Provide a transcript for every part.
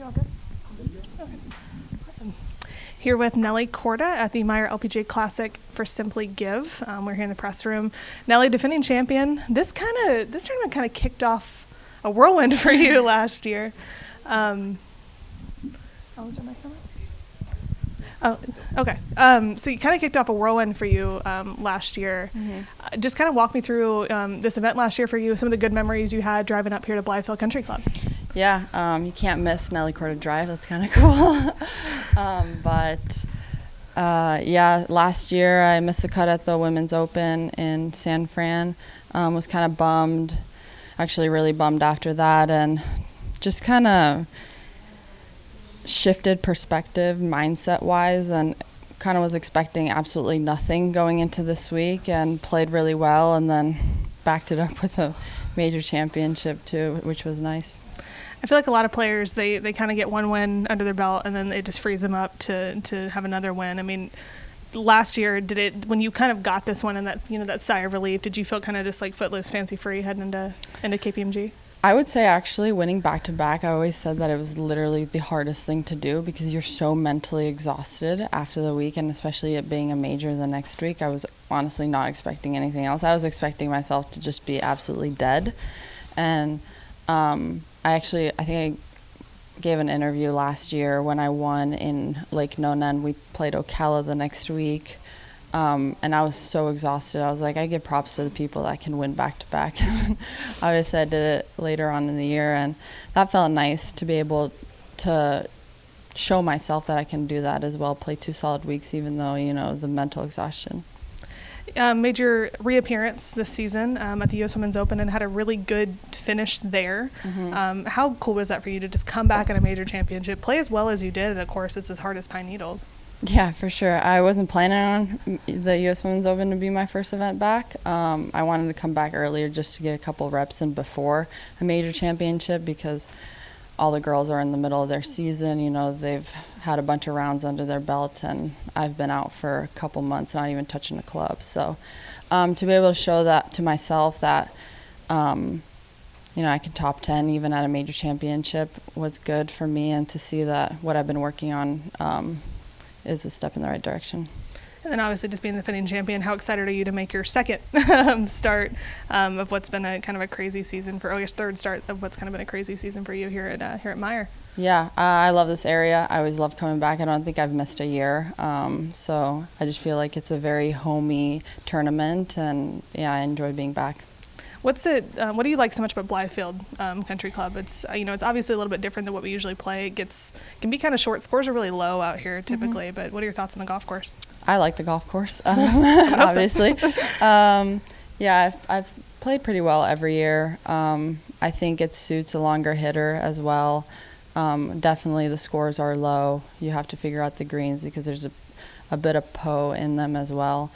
You all good? Okay. Awesome. Here with Nelly Korda at the Meijer LPGA Classic for Simply Give. We're here in the press room. Nelly, defending champion. This tournament kind of kicked off a whirlwind for you last year. Was there my comment? Oh, okay. So you kind of kicked off a whirlwind for you last year. Mm-hmm. Just kind of walk me through this event last year for you, some of the good memories you had driving up here to Blythefield Country Club. Yeah, you can't miss Nelly Korda Drive. That's kind of cool. Yeah, last year I missed the cut at the Women's Open in San Fran. Was kind of bummed, actually really bummed after that, and just kind of shifted perspective mindset-wise, and kind of was expecting absolutely nothing going into this week, and played really well, and then backed it up with a major championship too, which was nice. I feel like a lot of players, they kind of get one win under their belt and then it just frees them up to have another win. I mean, last year, when you kind of got this one and that sigh of relief, did you feel kind of just like footloose, fancy free heading into KPMG? I would say actually winning back-to-back, I always said that it was literally the hardest thing to do because you're so mentally exhausted after the week, and especially it being a major the next week. I was honestly not expecting anything else. I was expecting myself to just be absolutely dead. And I think I gave an interview last year when I won in Lake Nona, and we played Ocala the next week. And I was so exhausted. I was like, I give props to the people that can win back-to-back. Obviously, I did it later on in the year, and that felt nice to be able to show myself that I can do that as well, play 2 solid weeks, even though, the mental exhaustion. Made your reappearance this season at the U.S. Women's Open and had a really good finish there. Mm-hmm. How cool was that for you to just come back at a major championship, play as well as you did, and of course it's as hard as Pine Needles? Yeah, for sure. I wasn't planning on the U.S. Women's Open to be my first event back. I wanted to come back earlier just to get a couple reps in before a major championship because all the girls are in the middle of their season. They've had a bunch of rounds under their belt, and I've been out for a couple months, not even touching a club. So to be able to show that to myself that, I could top 10 even at a major championship was good for me, and to see that what I've been working on is a step in the right direction. And then obviously just being the defending champion, how excited are you to make your second start of what's been a kind of a crazy season third start of what's kind of been a crazy season for you here at Meijer? Yeah, I love this area. I always love coming back. I don't think I've missed a year. So I just feel like it's a very homey tournament, and yeah, I enjoy being back. What do you like so much about Blythefield Country Club? It's it's obviously a little bit different than what we usually play. It can be kind of short. Scores are really low out here typically, mm-hmm. But what are your thoughts on the golf course? I like the golf course, obviously. Yeah, I've played pretty well every year. I think it suits a longer hitter as well. Definitely the scores are low. You have to figure out the greens because there's a bit of PO in them as well.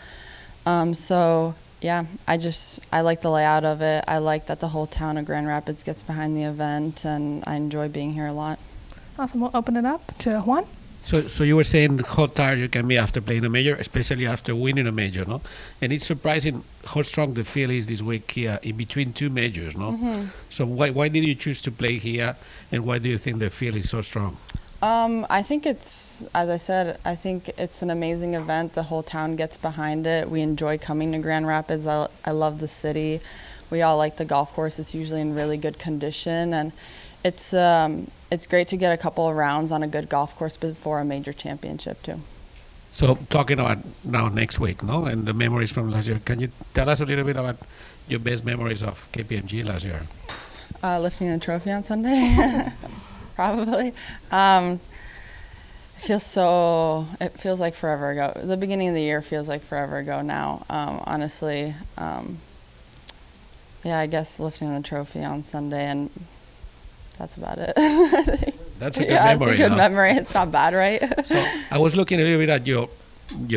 Yeah, I like the layout of it. I like that the whole town of Grand Rapids gets behind the event, and I enjoy being here a lot. Awesome. We'll open it up to Juan. So you were saying how tired you can be after playing a major, especially after winning a major, no? And it's surprising how strong the feel is this week here in between 2 majors, no? Mm-hmm. So why did you choose to play here, and why do you think the feel is so strong? I think as I said, I think it's an amazing event. The whole town gets behind it. We enjoy coming to Grand Rapids. I love the city. We all like the golf course. It's usually in really good condition, and it's great to get a couple of rounds on a good golf course before a major championship too. So talking about now next week, no, and the memories from last year, can you tell us a little bit about your best memories of KPMG last year? Lifting the trophy on Sunday. Probably. It feels like forever ago. The beginning of the year feels like forever ago now, honestly. Yeah, I guess lifting the trophy on Sunday, and that's about it. That's a good memory. It's a good memory. It's not bad, right? So I was looking a little bit at your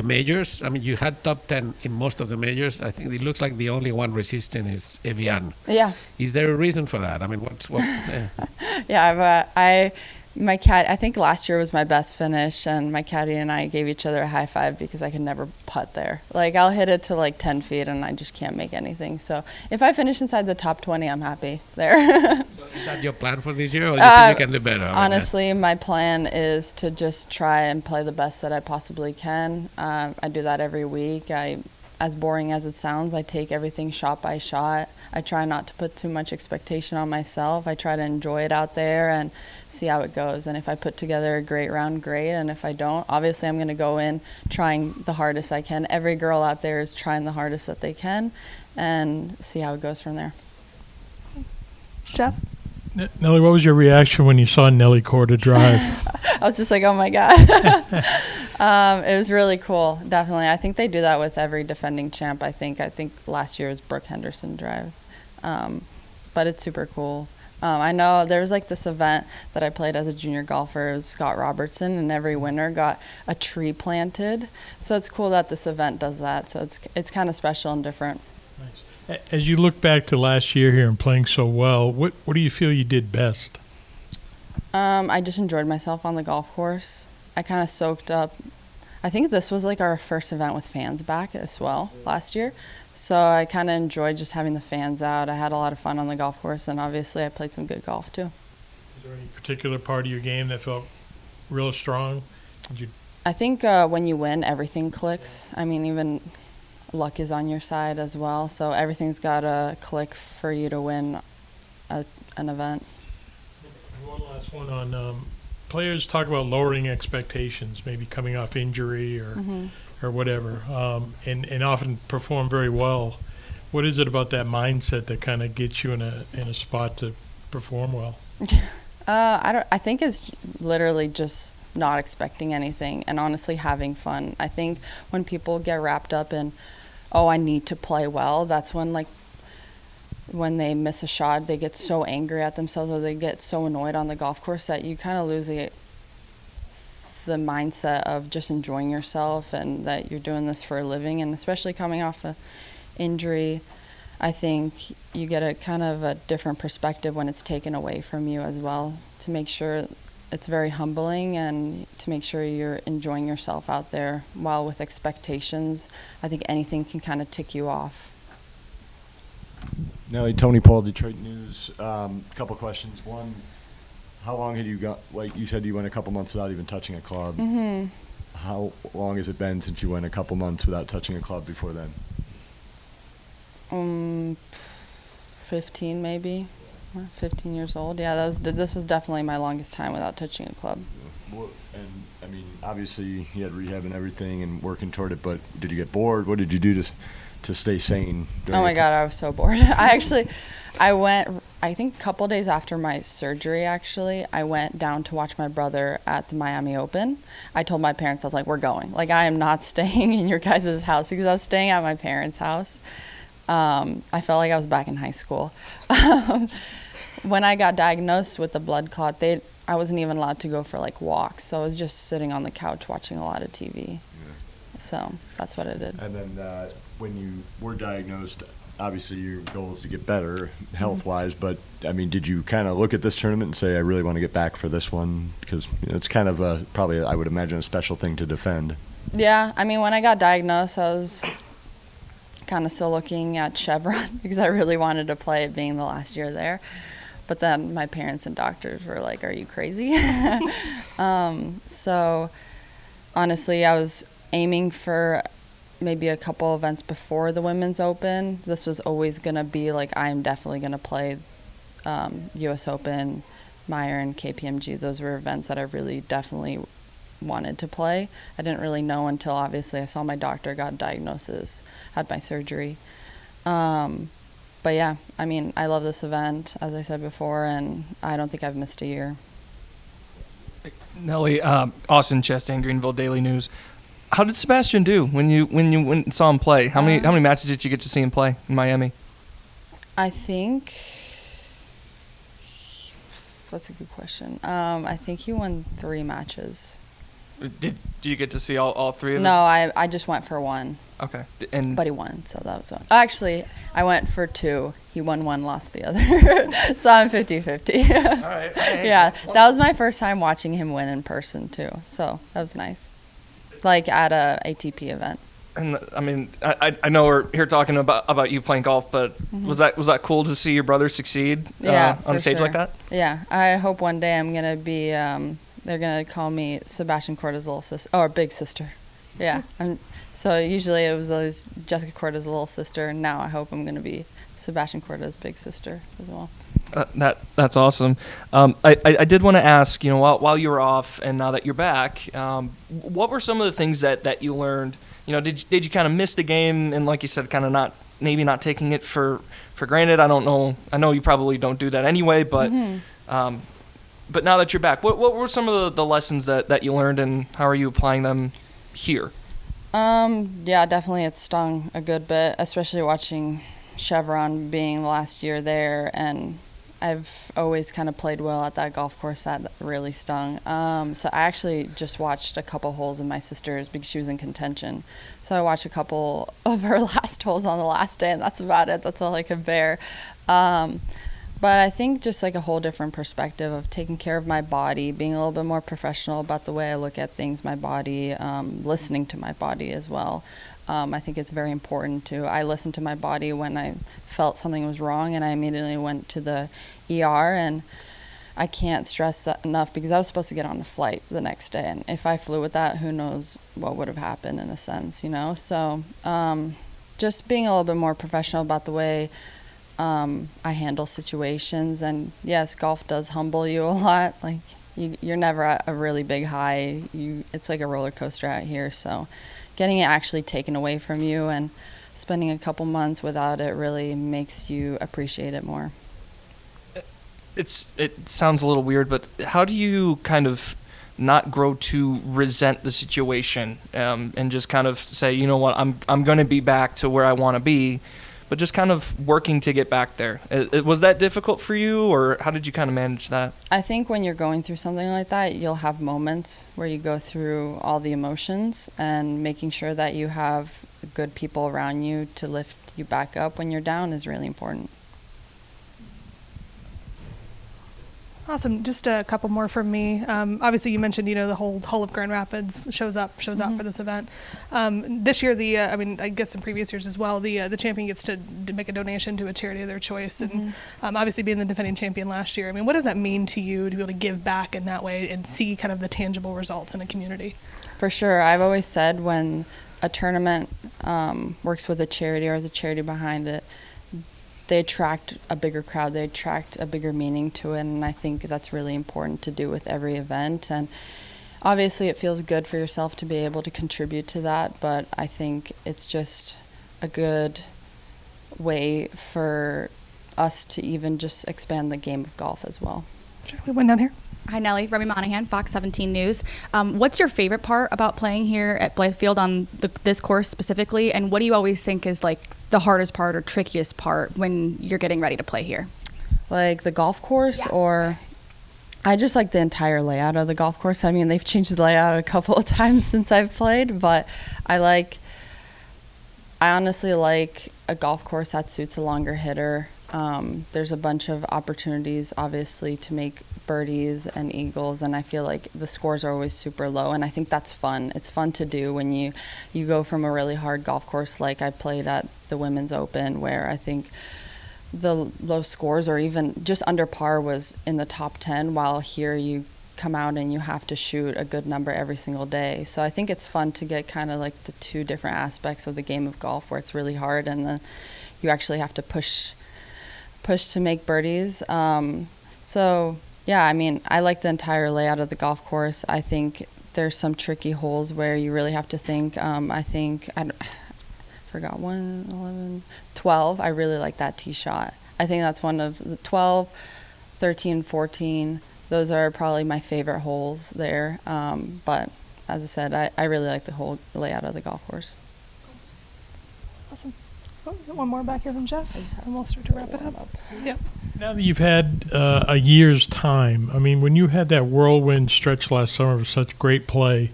majors. I mean, you had top 10 in most of the majors. I think it looks like the only one resisting is Evian. Yeah. Is there a reason for that? I mean, what's Yeah, My cat, I think last year was my best finish, and my caddy and I gave each other a high five because I could never putt there. Like, I'll hit it to like 10 feet and I just can't make anything. So if I finish inside the top 20, I'm happy there. So is that your plan for this year, or do you think you can do better? Honestly, my plan is to just try and play the best that I possibly can. I do that every week. As boring as it sounds, I take everything shot by shot. I try not to put too much expectation on myself. I try to enjoy it out there and see how it goes. And if I put together a great round, great. And if I don't, obviously I'm going to go in trying the hardest I can. Every girl out there is trying the hardest that they can and see how it goes from there. Jeff? Nelly, what was your reaction when you saw Nelly Korda drive? I was just like, oh my God. It was really cool, definitely. I think they do that with every defending champ, I think. I think last year was Brooke Henderson drive. But it's super cool. I know there was like this event that I played as a junior golfer. It was Scott Robertson, and every winner got a tree planted. So it's cool that this event does that. So it's kind of special and different. Nice. As you look back to last year here and playing so well, what do you feel you did best? I just enjoyed myself on the golf course. I kind of soaked up. I think this was like our first event with fans back as well last year. So I kind of enjoyed just having the fans out. I had a lot of fun on the golf course, and obviously I played some good golf too. Is there any particular part of your game that felt real strong? I think when you win, everything clicks. I mean, even luck is on your side as well. So everything's got to click for you to win an event. One last one on players talk about lowering expectations, maybe coming off injury or whatever, and often perform very well. What is it about that mindset that kind of gets you in a spot to perform well? I think it's literally just not expecting anything and honestly having fun. I think when people get wrapped up in, oh, I need to play well, that's when they miss a shot, they get so angry at themselves or they get so annoyed on the golf course that you kind of lose the mindset of just enjoying yourself and that you're doing this for a living. And especially coming off an injury, I think you get a kind of a different perspective when it's taken away from you as well, to make sure it's very humbling and to make sure you're enjoying yourself out there. While with expectations, I think anything can kind of tick you off. Nelly, Tony Paul, Detroit News. Couple questions. One, how long had you got, like you said, you went a couple months without even touching a club. Mm-hmm. How long has it been since you went a couple months without touching a club before then? 15 maybe. 15 years old. Yeah, this was definitely my longest time without touching a club. Well, and I mean, obviously you had rehab and everything and working toward it, but did you get bored? What did you do to stay sane? Oh my God, I was so bored. I went, I think a couple days after my surgery, actually, I went down to watch my brother at the Miami Open. I told my parents, I was like, we're going. Like, I am not staying in your guys' house, because I was staying at my parents' house. I felt like I was back in high school. When I got diagnosed with the blood clot, I wasn't even allowed to go for like walks. So I was just sitting on the couch watching a lot of TV. Yeah. So that's what I did. And then when you were diagnosed, obviously your goal is to get better health-wise, but I mean, did you kind of look at this tournament and say, I really want to get back for this one? Because it's kind of probably, I would imagine, a special thing to defend. Yeah, I mean, when I got diagnosed, I was kind of still looking at Chevron because I really wanted to play it being the last year there. But then my parents and doctors were like, are you crazy? So honestly, I was aiming for maybe a couple events before the Women's Open. This was always going to be like, I'm definitely going to play U.S. Open, Meijer, and KPMG. Those were events that I really definitely wanted to play. I didn't really know until obviously I saw my doctor, got a diagnosis, had my surgery. But yeah, I mean, I love this event, as I said before, and I don't think I've missed a year. Nelly, Austin Chastain, Greenville Daily News. How did Sebastian do when you went and saw him play? How many matches did you get to see him play in Miami? I think that's a good question. I think he won 3 matches. Did you get to see all three of No, his? I just went for one, Okay. And but he won, so that was one. Actually, I went for two. He won one, lost the other. So I'm 50-50. all right. Hey, Yeah, that was my first time watching him win in person too, so that was nice. Like at a ATP event. And I mean, I know we're here talking about you playing golf, but was that cool to see your brother succeed Yeah, on a for stage sure. like that? Yeah, I hope one day I'm gonna be. They're gonna call me Sebastian Korda's little sister or big sister. Yeah. So usually it was always Jessica Korda's little sister, and now I hope I'm gonna be Sebastian Korda's big sister as well. That's awesome. I did want to ask, while you were off and now that you're back, what were some of the things that you learned? Did you kind of miss the game and, like you said, kind of not taking it for granted? I don't know. I know you probably don't do that anyway, but but now that you're back, what were some of the lessons that you learned, and how are you applying them here? Yeah, definitely it stung a good bit, especially watching Chevron being the last year there, and I've always kind of played well at that golf course. That really stung. So I actually just watched a couple holes of my sister's because she was in contention. So I watched a couple of her last holes on the last day, and that's about it. That's all I could bear. But I think just like a whole different perspective of taking care of my body, being a little bit more professional about the way I look at things, my body, listening to my body as well. I think it's very important to. I listened to my body when I felt something was wrong, and I immediately went to the ER. And I can't stress that enough because I was supposed to get on a flight the next day, and if I flew with that, who knows what would have happened in a sense, So just being a little bit more professional about the way I handle situations. And yes, golf does humble you a lot. Like you're never at a really big high. It's like a roller coaster out here. So getting it actually taken away from you and spending a couple months without it really makes you appreciate it more. It sounds a little weird, but how do you kind of not grow to resent the situation, and just kind of say, you know what, I'm going to be back to where I want to be, but just kind of working to get back there? Was that difficult for you, or how did you kind of manage that? I think when you're going through something like that, you'll have moments where you go through all the emotions, and making sure that you have good people around you to lift you back up when you're down is really important. Awesome. Just a couple more from me. Obviously, you mentioned, the whole of Grand Rapids shows up for this event. This year, I guess in previous years as well, the champion gets to make a donation to a charity of their choice. And obviously, being the defending champion last year, what does that mean to you to be able to give back in that way and see kind of the tangible results in a community? For sure. I've always said when a tournament works with a charity or has a charity behind it, they attract a bigger crowd, they attract a bigger meaning to it, and I think that's really important to do with every event. And obviously it feels good for yourself to be able to contribute to that, but I think it's just a good way for us to even just expand the game of golf as well. Sure. We went down here. Hi, Nelly. Remy Monahan, Fox 17 News. What's your favorite part about playing here at Blythefield on this course specifically, and what do you always think is like the hardest part or trickiest part when you're getting ready to play here? Like the golf course, or I just like the entire layout of the golf course. They've changed the layout a couple of times since I've played, but I honestly like a golf course that suits a longer hitter. There's a bunch of opportunities, obviously, to make birdies and eagles, and I feel like the scores are always super low, and I think that's fun. It's fun to do when you go from a really hard golf course like I played at the Women's Open, where I think the low scores or even just under par was in the top 10, while here you come out and you have to shoot a good number every single day. So I think it's fun to get kind of like the two different aspects of the game of golf, where it's really hard and then you actually have to push to make birdies. So yeah, I like the entire layout of the golf course. I think there's some tricky holes where you really have to think. I forgot 1, 11, 12. I really like that tee shot. I think that's one of the 12, 13, 14. Those are probably my favorite holes there. But as I said, I really like the whole layout of the golf course. Awesome. Oh, we got one more back here from Jeff, and we'll start to wrap it up. Yep. Now that you've had a year's time, I mean, when you had that whirlwind stretch last summer of such great play,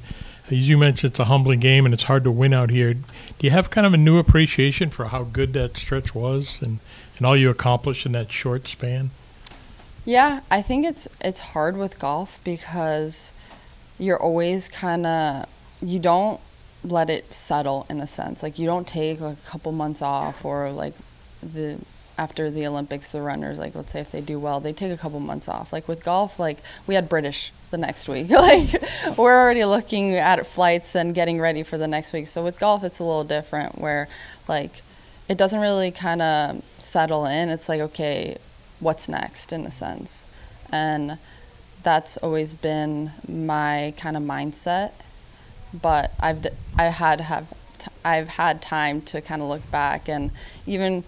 as you mentioned, it's a humbling game and it's hard to win out here. Do you have kind of a new appreciation for how good that stretch was and all you accomplished in that short span? Yeah, I think it's hard with golf because you're always kind of, you don't let it settle in a sense. Like you don't take like a couple months off, or like after the Olympics, the runners, like let's say if they do well, they take a couple months off. Like with golf, like we had British the next week. Like we're already looking at flights and getting ready for the next week. So with golf, it's a little different where like it doesn't really kind of settle in. It's like, okay, what's next in a sense? And that's always been my kind of mindset. But I've had time to kind of look back, and even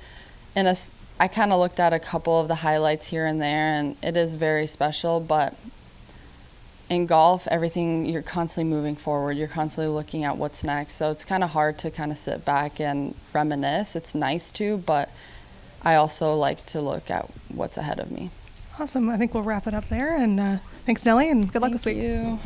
I kind of looked at a couple of the highlights here and there, and it is very special. But in golf, everything, you're constantly moving forward. You're constantly looking at what's next. So it's kind of hard to kind of sit back and reminisce. It's nice to, but I also like to look at what's ahead of me. Awesome. I think we'll wrap it up there. And thanks, Nelly, and good luck this week. Thank you.